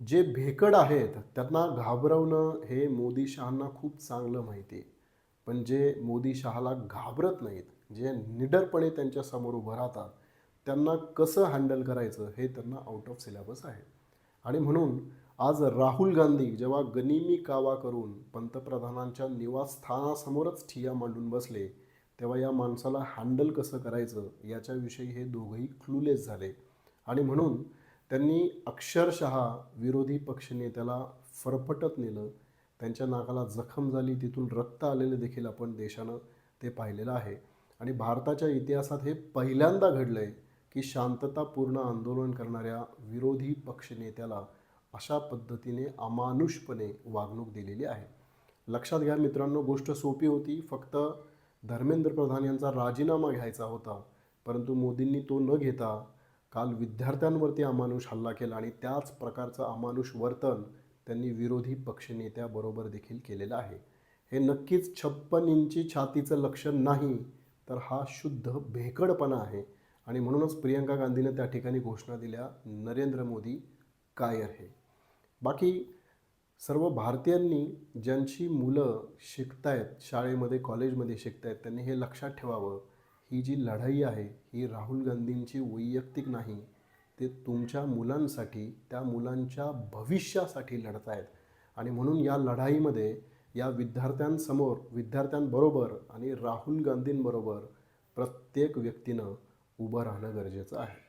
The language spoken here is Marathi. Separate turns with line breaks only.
जे भेकड आहेत त्यांना घाबरवणं हे मोदी शहांना खूप चांगलं माहिती आहे. पण जे मोदी शहाला घाबरत नाहीत, जे निडरपणे त्यांच्यासमोर उभं राहतात, त्यांना कसं हँडल करायचं हे त्यांना आउट ऑफ सिलेबस आहे. आणि म्हणून आज राहुल गांधी जेव्हा गनिमी कावा करून पंतप्रधानांच्या निवासस्थानासमोरच ठिय्या मांडून बसले, तेव्हा या माणसाला हँडल कसं करायचं याच्याविषयी हे दोघंही क्लूलेस झाले. आणि म्हणून त्यांनी अक्षरशः विरोधी पक्षनेत्याला फरफटत नेलं. त्यांच्या नाकाला जखम झाली, तिथून रक्त आलेलं देखील आपण देशानं ते पाहिलेलं आहे. आणि भारताच्या इतिहासात हे पहिल्यांदा घडलं आहे की शांततापूर्ण आंदोलन करणाऱ्या विरोधी पक्षनेत्याला अशा पद्धतीने अमानुषपणे वागणूक दिलेली आहे. लक्षात घ्या मित्रांनो, गोष्ट सोपी होती. फक्त धर्मेंद्र प्रधान यांचा राजीनामा घ्यायचा होता, परंतु मोदींनी तो न घेता काल विद्यार्थ्यांवरती अमानुष हल्ला केला आणि त्याच प्रकारचं अमानुष वर्तन त्यांनी विरोधी पक्षनेत्याबरोबर देखील केलेलं आहे. हे नक्कीच 56 इंची छातीचं लक्षण नाही, तर हा शुद्ध भेकडपणा आहे. आणि म्हणूनच प्रियंका गांधीने त्या ठिकाणी घोषणा दिल्या, नरेंद्र मोदी कायर है. बाकी सर्व भारतीयांनी ज्यांची मुलं शिकतायत, शाळेमध्ये कॉलेजमध्ये शिकतायत, त्यांनी हे लक्षात ठेवावं, ही जी लढाई आहे ही राहुल गांधींची वैयक्तिक नाही, ते तुमच्या मुलांसाठी, त्या मुलांच्या भविष्यासाठी लढत आहेत. आणि म्हणून या लढाईमध्ये या विद्यार्थ्यांसमोर, विद्यार्थ्यांबरोबर आणि राहुल गांधींबरोबर प्रत्येक व्यक्तीनं उभं राहणं गरजेचं आहे.